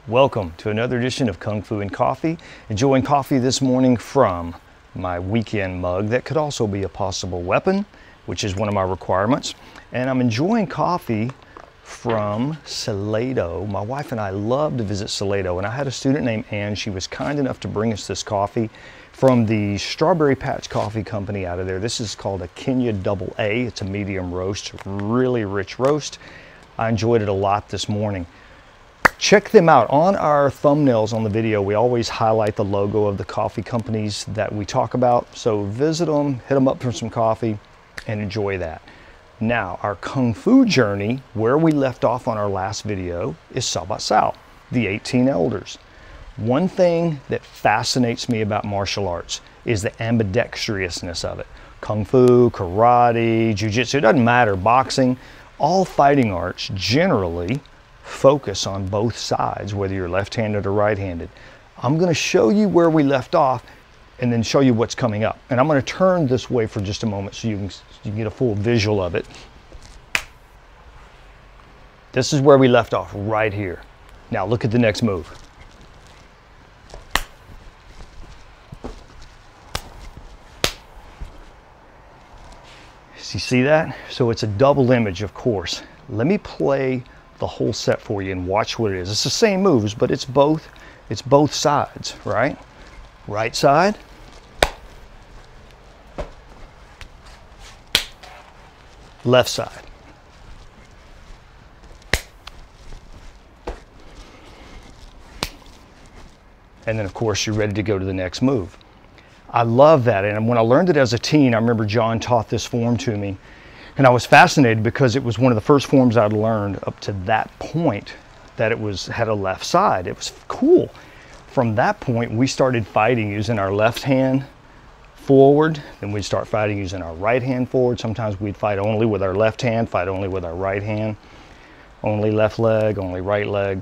Welcome to another edition of Kung Fu and Coffee. Enjoying coffee this morning from my weekend mug that could also be a possible weapon, which is one of my requirements. And I'm enjoying coffee from Salado. My wife and I love to visit Salado, and I had a student named Ann. She was kind enough to bring us this coffee from the Strawberry Patch Coffee Company out of there. This is called a Kenya Double A. It's a medium roast, really rich roast. I enjoyed it a lot this morning. Check them out. On our thumbnails on the video, we always highlight the logo of the coffee companies that we talk about. So visit them, hit them up for some coffee, and enjoy that. Now, our Kung Fu journey, where we left off on our last video, is Bat Sau, the 18 Elders. One thing that fascinates me about martial arts is the ambidextrousness of it. Kung Fu, karate, jiu-jitsu, it doesn't matter, boxing, all fighting arts generally focus on both sides, whether you're left-handed or right-handed. I'm going to show you where we left off and then show you what's coming up. And I'm going to turn this way for just a moment so you can get a full visual of it. This is where we left off, right here. Now look at the next move. You see that? So it's a double image, of course. Let me play the whole set for you and watch what it is. It's the same moves, but it's both sides, right? Right side. Left side. And then of course you're ready to go to the next move. I love that, and when I learned it as a teen, I remember John taught this form to me, and I was fascinated because it was one of the first forms I'd learned up to that point that had a left side. It was cool. From that point, we started fighting using our left hand forward, then we'd start fighting using our right hand forward. Sometimes we'd fight only with our left hand, fight only with our right hand, only left leg, only right leg.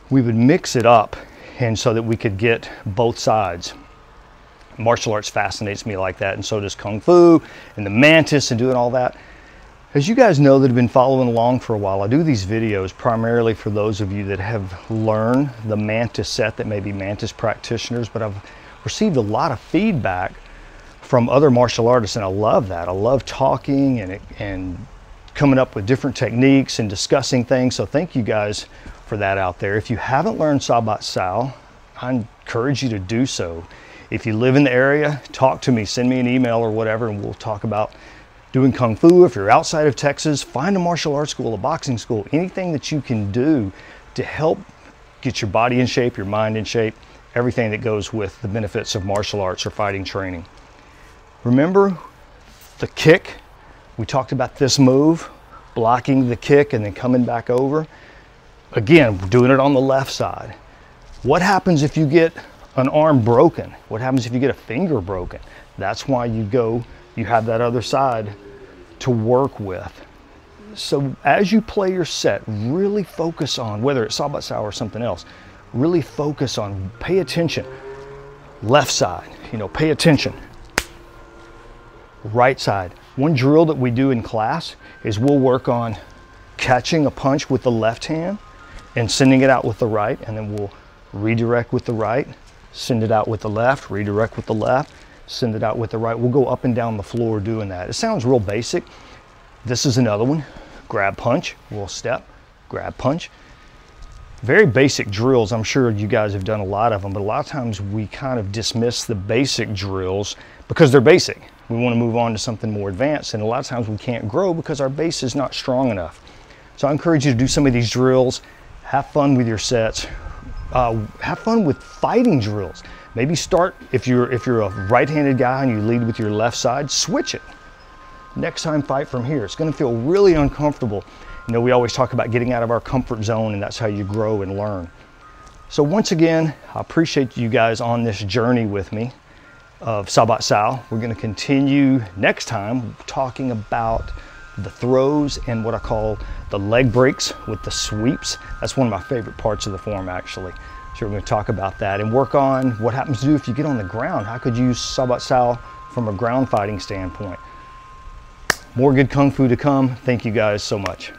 We would mix it up, and so that we could get both sides. Martial arts fascinates me like that, and so does Kung Fu and the mantis and doing all that. As you guys know that have been following along for a while, I do these videos primarily for those of you that have learned the mantis set, that may be mantis practitioners, but I've received a lot of feedback from other martial artists, and I love that. I love talking and coming up with different techniques and discussing things, so thank you guys for that out there. If you haven't learned Bat Sau, I encourage you to do so. If you live in the area, talk to me, send me an email or whatever, and we'll talk about doing Kung Fu. If you're outside of Texas, find a martial arts school, a boxing school, anything that you can do to help get your body in shape, your mind in shape, everything that goes with the benefits of martial arts or fighting training. Remember the kick? We talked about this move, blocking the kick and then coming back over. Again, we're doing it on the left side. What happens if you get an arm broken? What happens if you get a finger broken? That's why you have that other side to work with. So as you play your set, really focus on, whether it's Bat Sau or something else, really focus on, pay attention. Left side, pay attention. Right side. One drill that we do in class is we'll work on catching a punch with the left hand and sending it out with the right, and then we'll redirect with the right, send it out with the left, redirect with the left, send it out with the right. We'll go up and down the floor doing that. It sounds real basic. This is another one. Grab, punch, we'll step, grab, punch. Very basic drills. I'm sure you guys have done a lot of them, but a lot of times we kind of dismiss the basic drills because they're basic. We want to move on to something more advanced, and a lot of times we can't grow because our base is not strong enough. So I encourage you to do some of these drills, have fun with your sets. Have fun with fighting drills. Maybe start, if you're a right-handed guy and you lead with your left side, switch it. Next time, fight from here. It's going to feel really uncomfortable. We always talk about getting out of our comfort zone, and that's how you grow and learn. So once again, I appreciate you guys on this journey with me of Bat Sau. We're going to continue next time talking about the throws and what I call the leg breaks with the sweeps. That's one of my favorite parts of the form, actually. So we're going to talk about that and work on what happens to do if you get on the ground. How could you use Bat Sau from a ground fighting standpoint? More good Kung Fu to come. Thank you guys so much.